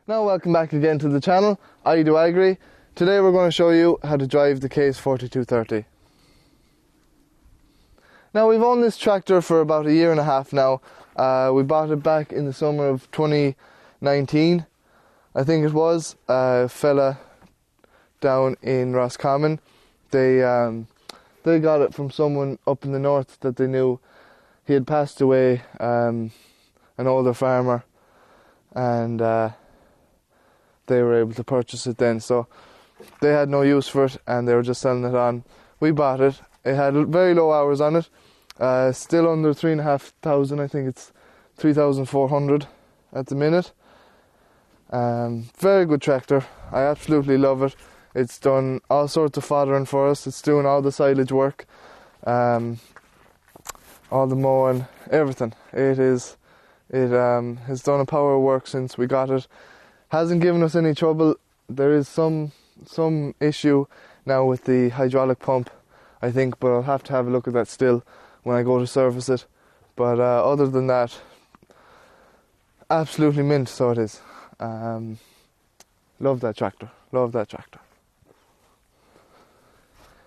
Now welcome back again to the channel. I do Agri. Today we're going to show you how to drive the Case 4230. Now we've owned this tractor for about a year and a half now. We bought it back in the summer of 2019, I think it was. A fella down in Roscommon, they got it from someone up in the north that they knew. He had passed away, an older farmer, and they were able to purchase it then, so they had no use for it and they were just selling it on. We bought it. It had very low hours on it, still under 3,500. I think it's 3,400 at the minute. Very good tractor. I absolutely love it. It's done all sorts of foddering for us. It's doing all the silage work, all the mowing, everything. It has done a power of work since we got it. Hasn't given us any trouble. There is some issue now with the hydraulic pump, I think, but I'll have to have a look at that still when I go to service it. But other than that, absolutely mint, so it is. Love that tractor. Love that tractor.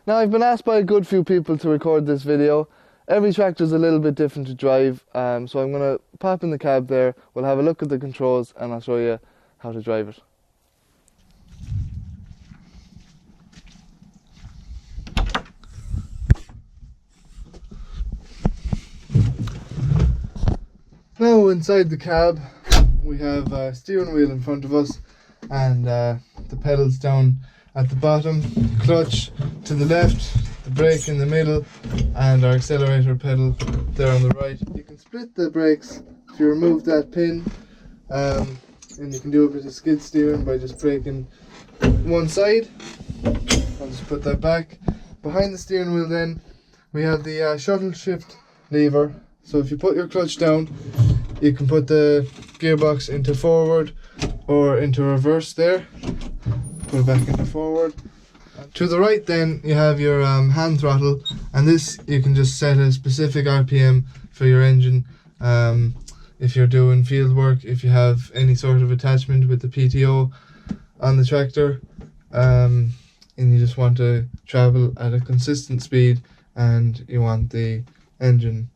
Now, I've been asked by a good few people to record this video. Every tractor is a little bit different to drive, so I'm going to pop in the cab there. We'll have a look at the controls and I'll show you how to drive it. Now inside the cab we have a steering wheel in front of us and the pedals down at the bottom, clutch to the left, the brake in the middle, and our accelerator pedal there on the right. You can split the brakes if you remove that pin, and you can do a bit of skid steering by just braking one side. I'll just put that back. Behind the steering wheel then we have the shuttle shift lever, so if you put your clutch down you can put the gearbox into forward or into reverse there. Put it back into forward. To the right then you have your hand throttle, and this you can just set a specific RPM for your engine. If you're doing field work, if you have any sort of attachment with the PTO on the tractor, and you just want to travel at a consistent speed and you want the engine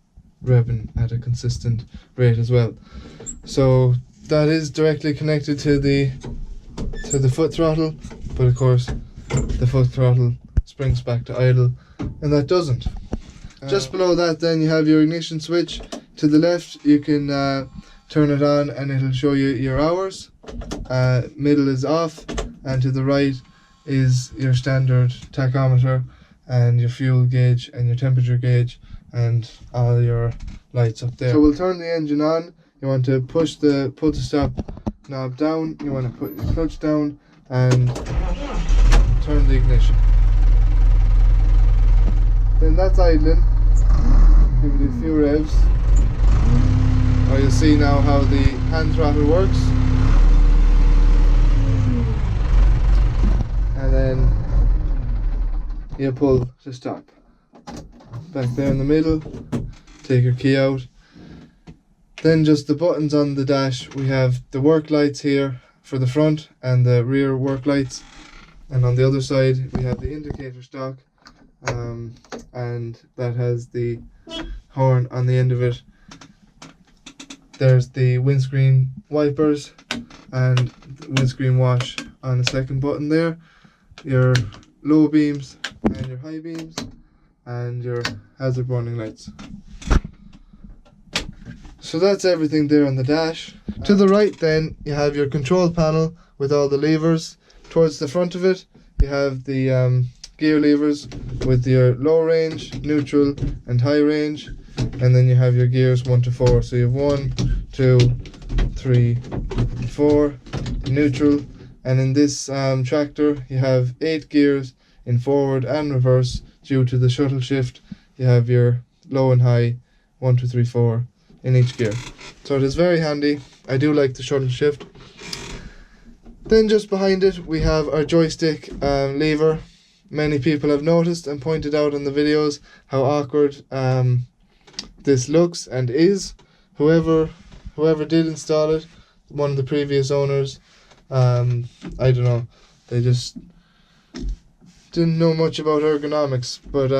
revving at a consistent rate as well. So that is directly connected to the foot throttle, but of course the foot throttle springs back to idle and that doesn't. Just below that then you have your ignition switch. To the left you can turn it on and it'll show you your hours. Middle is off, and to the right is your standard tachometer and your fuel gauge and your temperature gauge and all your lights up there. So we'll turn the engine on. You want to pull the stop knob down, you want to put your clutch down and turn the ignition. Then that's idling. Give it a few revs. Or you'll see now how the hand throttle works. And then you pull to stop. Back there in the middle, take your key out. Then just the buttons on the dash. We have the work lights here for the front and the rear work lights, and on the other side we have the indicator stock, and that has the horn on the end of it. There's the windscreen wipers and the windscreen wash on the second button there, your low beams and your high beams, and your hazard warning lights. So that's everything there on the dash. To the right then you have your control panel with all the levers. Towards the front of it you have the gear levers with your low range, neutral and high range, and then you have your gears 1 to 4. So you have 1, 2, 3, 4 neutral, and in this tractor you have 8 gears in forward and reverse. Due to the shuttle shift, you have your low and high 1, 2, 3, 4 in each gear. So it is very handy. I do like the shuttle shift. Then just behind it we have our joystick lever. Many people have noticed and pointed out in the videos how awkward this looks and is. Whoever did install it, one of the previous owners, I don't know, they just didn't know much about ergonomics. But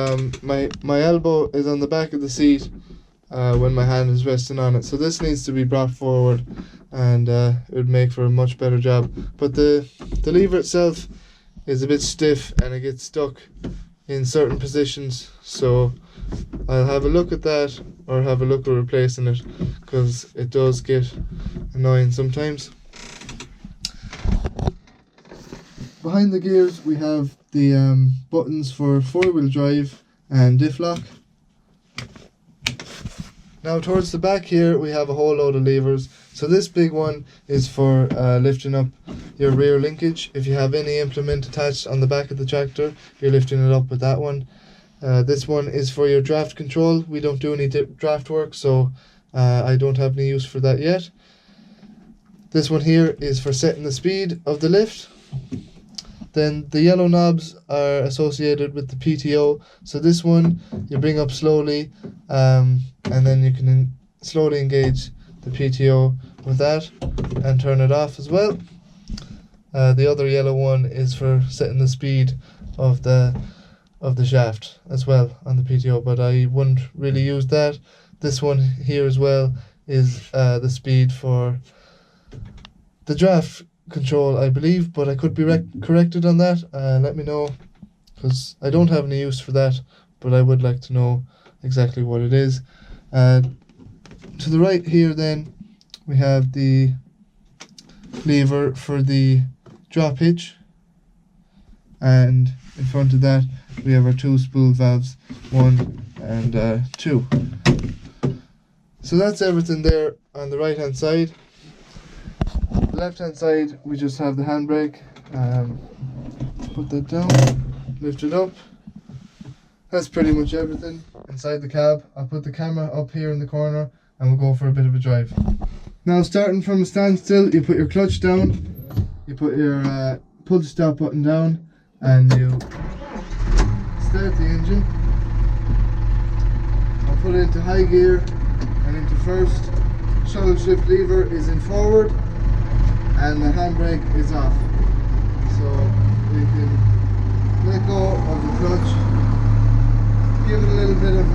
my elbow is on the back of the seat when my hand is resting on it, so this needs to be brought forward, and it would make for a much better job. But the lever itself is a bit stiff and it gets stuck in certain positions, so I'll have a look at that, or have a look at replacing it, because it does get annoying sometimes. Behind the gears we have the buttons for 4-wheel drive and diff lock. Now towards the back here we have a whole load of levers. So this big one is for lifting up your rear linkage. If you have any implement attached on the back of the tractor, you're lifting it up with that one. This one is for your draft control. We don't do any draft work, so I don't have any use for that yet. This one here is for setting the speed of the lift. Then the yellow knobs are associated with the PTO. So this one you bring up slowly, and then you can slowly engage the PTO with that and turn it off as well. The other yellow one is for setting the speed of the shaft as well on the PTO, but I wouldn't really use that. This one here as well is the speed for the draft control, I believe, but I could be corrected on that. Let me know, because I don't have any use for that, but I would like to know exactly what it is. To the right here then we have the lever for the drop hitch, and in front of that we have our 2 spool valves, 1 and 2. So that's everything there on the right hand side. The left hand side we just have the handbrake. Put that down, lift it up. That's pretty much everything inside the cab. I'll put the camera up here in the corner and we'll go for a bit of a drive. Now, starting from a standstill, you put your clutch down, you put your pull stop button down, and you start the engine. I'll put it into high gear and into first. Shuttle shift lever is in forward and the handbrake is off. So we can let go of the clutch, give it a little bit of